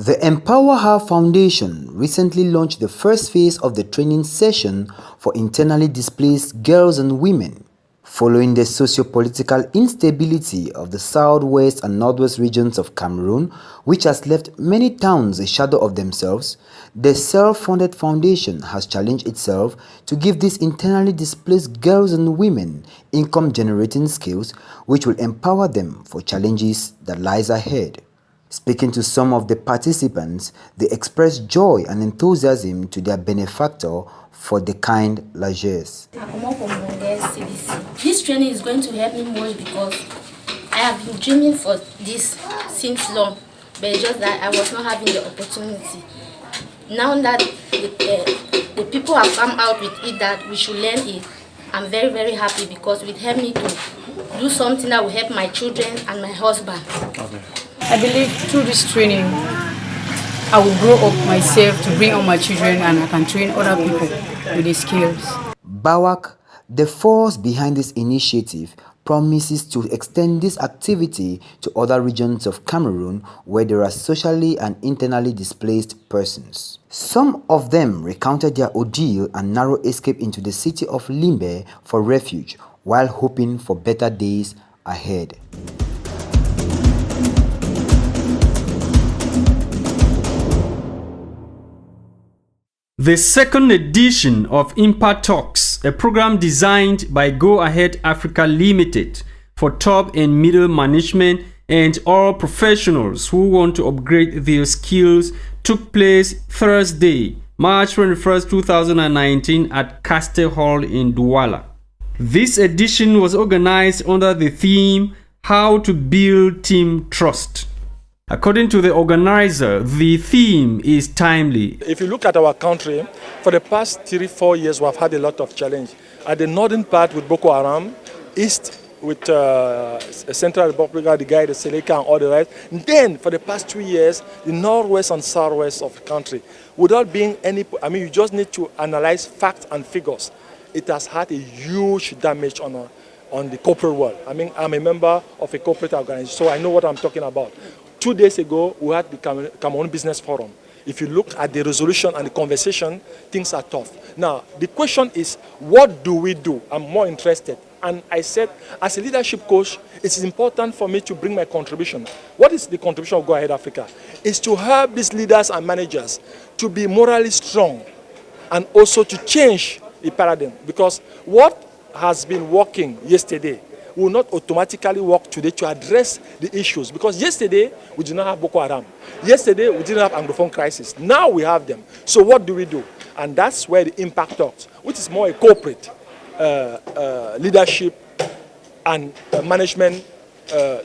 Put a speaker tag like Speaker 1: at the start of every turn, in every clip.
Speaker 1: The Empower Her Foundation recently launched the first phase of the training session for internally displaced girls and women. Following the socio-political instability of the southwest and northwest regions of Cameroon, which has left many towns a shadow of themselves, the self-funded foundation has challenged itself to give these internally displaced girls and women income-generating skills which will empower them for challenges that lies ahead. Speaking to some of the participants, they expressed joy and enthusiasm to their benefactor for the kind largesse.
Speaker 2: This training is going to help me much because I have been dreaming for this since long, but it's just that I was not having the opportunity. Now that the people have come out with it that we should learn it, I'm very, very happy because it helped me to do something that will help my children and my husband.
Speaker 3: Okay. I believe through this training, I will grow up myself to bring up my children and I can train other people with the skills.
Speaker 1: BAWAC, the force behind this initiative, promises to extend this activity to other regions of Cameroon where there are socially and internally displaced persons. Some of them recounted their ordeal and narrow escape into the city of Limbe for refuge while hoping for better days ahead.
Speaker 4: The second edition of Impact Talks, a program designed by Go Ahead Africa Limited for top and middle management and all professionals who want to upgrade their skills, took place Thursday, March 21st, 2019 at Castle Hall in Douala. This edition was organized under the theme, How to Build Team Trust. According to the organizer, the theme is timely.
Speaker 5: If you look at our country, for the past 3-4 years, we have had a lot of challenge. At the northern part with Boko Haram, east with Central Republic, the guy, the Seleka and all the rest. And then, for the past 2 years, the northwest and southwest of the country. Without being any, you just need to analyze facts and figures. It has had a huge damage on the corporate world. I'm a member of a corporate organization, so I know what I'm talking about. 2 days ago, we had the Cameroon Business Forum. If you look at the resolution and the conversation, things are tough. Now, the question is, what do we do? I'm more interested. And I said, as a leadership coach, it's important for me to bring my contribution. What is the contribution of Go Ahead Africa? It's to help these leaders and managers to be morally strong and also to change the paradigm. Because what has been working yesterday will not automatically work today to address the issues. Because yesterday, we did not have Boko Haram. Yesterday, we didn't have Anglophone crisis. Now we have them. So what do we do? And that's where the impact talks, which is more a corporate leadership and management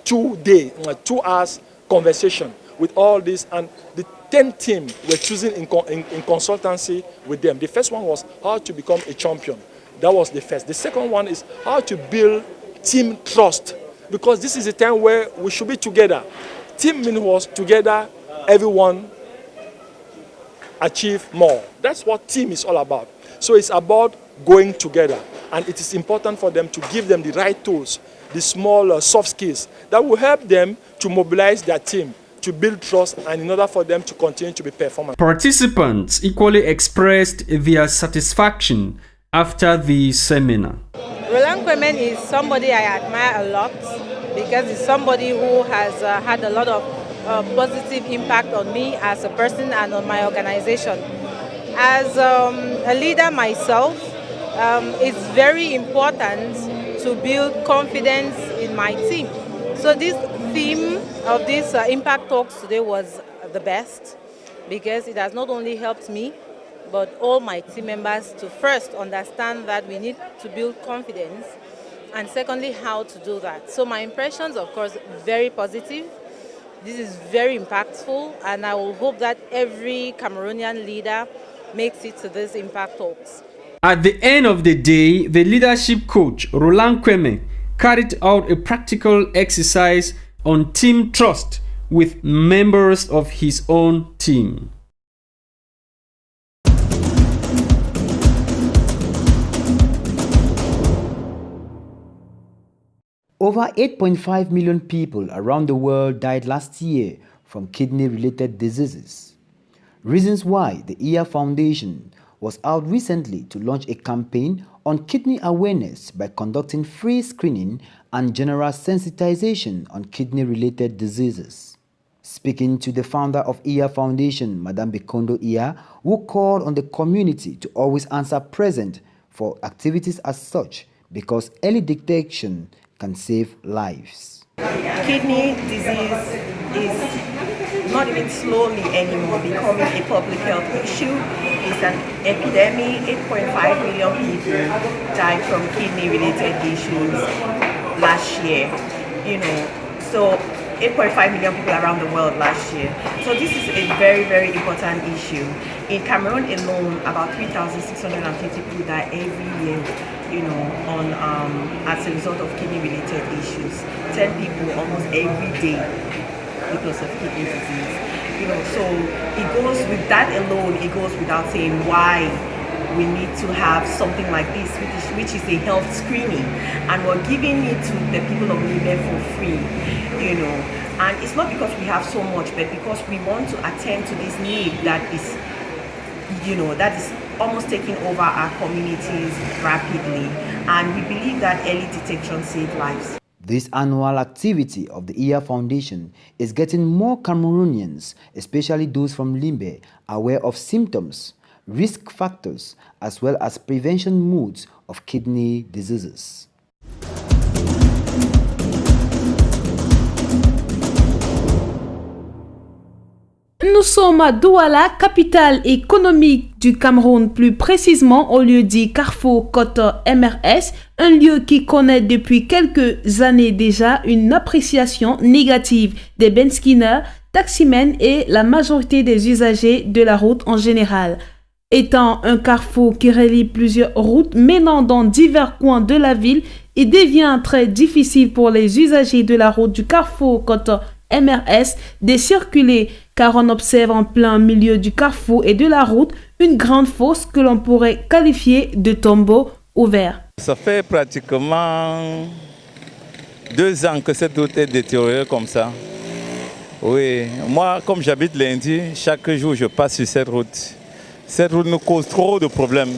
Speaker 5: 2 hours conversation with all this. And the 10 team we're choosing in consultancy with them. The first one was how to become a champion. That was the first. The second one is how to build team trust, because this is a time where we should be together. Team meaning was together, everyone achieve more. That's what team is all about. So it's about going together, and it is important for them to give them the right tools, the small soft skills that will help them to mobilize their team, to build trust, and in order for them to continue to be performant.
Speaker 4: Participants equally expressed their satisfaction after the seminar.
Speaker 6: Roland Quemen is somebody I admire a lot because he's somebody who has had a lot of positive impact on me as a person and on my organization. As a leader myself, it's very important to build confidence in my team. So this theme of this Impact Talks today was the best because it has not only helped me, but all my team members to first understand that we need to build confidence, and secondly, how to do that. So my impressions, of course, very positive. This is very impactful, and I will hope that every Cameroonian leader makes it to this Impact Talks.
Speaker 4: At the end of the day, the leadership coach, Roland Quemen, carried out a practical exercise on team trust with members of his own team.
Speaker 1: Over 8.5 million people around the world died last year from kidney-related diseases. Reasons why the IA Foundation was out recently to launch a campaign on kidney awareness by conducting free screening and general sensitization on kidney-related diseases. Speaking to the founder of IA Foundation, Madame Bikondo Iya, who called on the community to always answer present for activities as such because early detection can save lives.
Speaker 7: Kidney disease is not even slowly anymore becoming a public health issue. It's an epidemic. 8.5 million people died from kidney-related issues last year. So 8.5 million people around the world last year. So this is a very, very important issue. In Cameroon alone, about 3,650 people die every year, as a result of kidney-related issues. 10 people almost every day because of kidney disease. So it goes with that alone, it goes without saying why we need to have something like this, which is a health screening, and we're giving it to the people of Libe for free, And it's not because we have so much, but because we want to attend to this need that is, that is almost taking over our communities rapidly, and we believe that early detection saves lives.
Speaker 1: This annual activity of the IA Foundation is getting more Cameroonians, especially those from Limbe, aware of symptoms, risk factors, as well as prevention modes of kidney diseases.
Speaker 8: Nous sommes à Douala, capitale économique du Cameroun, plus précisément au lieu dit Carrefour Côte MRS, un lieu qui connaît depuis quelques années déjà une appréciation négative des benskinners, taximens et la majorité des usagers de la route en général. Étant un carrefour qui relie plusieurs routes menant dans divers coins de la ville, il devient très difficile pour les usagers de la route du Carrefour Côte MRS de circuler car on observe en plein milieu du carrefour et de la route une grande fosse que l'on pourrait qualifier de tombeau ouvert.
Speaker 9: Ça fait pratiquement 2 ans que cette route est détériorée comme ça. Oui, moi comme j'habite lundi, chaque jour je passe sur cette route. Cette route nous cause trop de problèmes.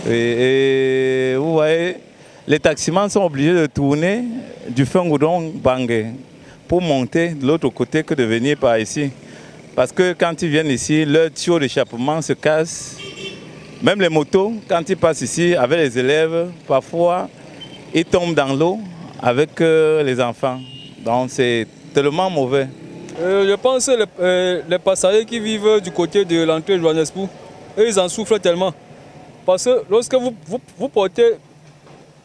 Speaker 9: Et vous voyez, les taximans sont obligés de tourner du Fungoudon Bangé pour monter de l'autre côté que de venir par ici. Parce que quand ils viennent ici, leur tuyau d'échappement se casse. Même les motos, quand ils passent ici avec les élèves, parfois ils tombent dans l'eau avec les enfants. Donc c'est tellement mauvais.
Speaker 5: Je pense que les passagers qui vivent du côté de l'entrée de Johannesburg, ils en souffrent tellement. Parce que lorsque vous portez,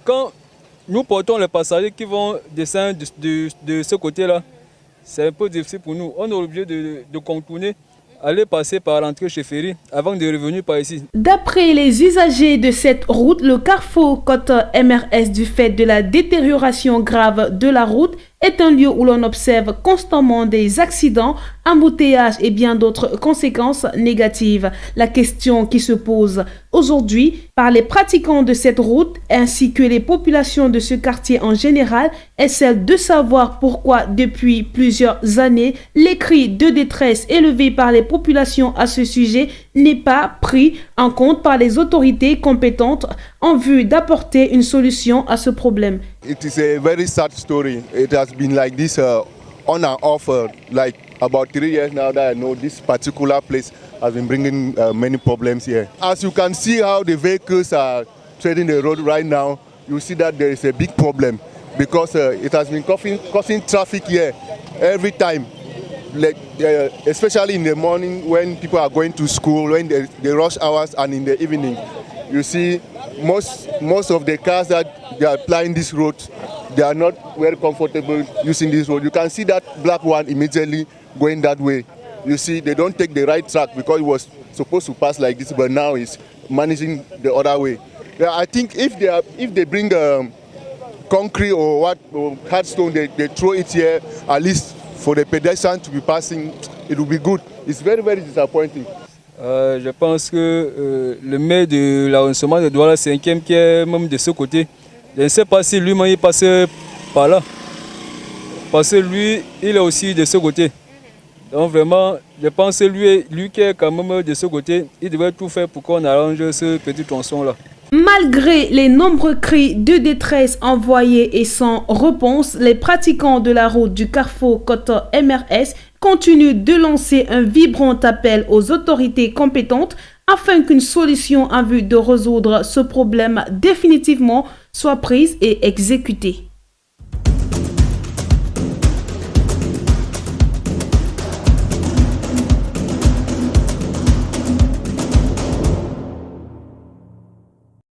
Speaker 5: quand nous portons les passagers qui vont descendre de ce côté-là, c'est un peu difficile pour nous. On est obligé de contourner, aller passer par l'entrée chez Ferry avant de revenir par ici.
Speaker 8: D'après les usagers de cette route, le carrefour Côte MRS, du fait de la détérioration grave de la route, est un lieu où l'on observe constamment des accidents, embouteillages et bien d'autres conséquences négatives. La question qui se pose aujourd'hui par les pratiquants de cette route ainsi que les populations de ce quartier en général est celle de savoir pourquoi depuis plusieurs années les cris de détresse élevés par les populations à ce sujet n'est pas pris en compte par les autorités compétentes en vue d'apporter une solution à ce problème.
Speaker 10: It is a very sad story. It has been like this on and off like about 3 years now that I know this particular place has been bringing many problems here. As you can see how the vehicles are treading the road right now, you see that there is a big problem because it has been causing traffic here every time. Like, especially in the morning when people are going to school, when the rush hours, and in the evening. You see most of the cars that they are applying this road, they are not very comfortable using this road. You can see that black one immediately going that way. You see, they don't take the right track because it was supposed to pass like this, but now it's managing the other way. Yeah, I think if they bring concrete or hard stone, they throw it here, at least for the pedestrian to be passing, it will be good. It's very, very disappointing.
Speaker 5: Je pense que le maire de l'arrondissement de Douala 5e qui est même de ce côté, je ne sais pas si lui-même il passe par là. Parce que lui, il est aussi de ce côté.
Speaker 11: Donc vraiment, je pense que lui qui est quand même de ce côté, il devrait tout faire pour qu'on arrange ce petit tronçon-là.
Speaker 8: Malgré les nombreux cris de détresse envoyés et sans réponse, les pratiquants de la route du carrefour Koto MRS continuent de lancer un vibrant appel aux autorités compétentes afin qu'une solution en vue de résoudre ce problème définitivement soit prise et exécutée.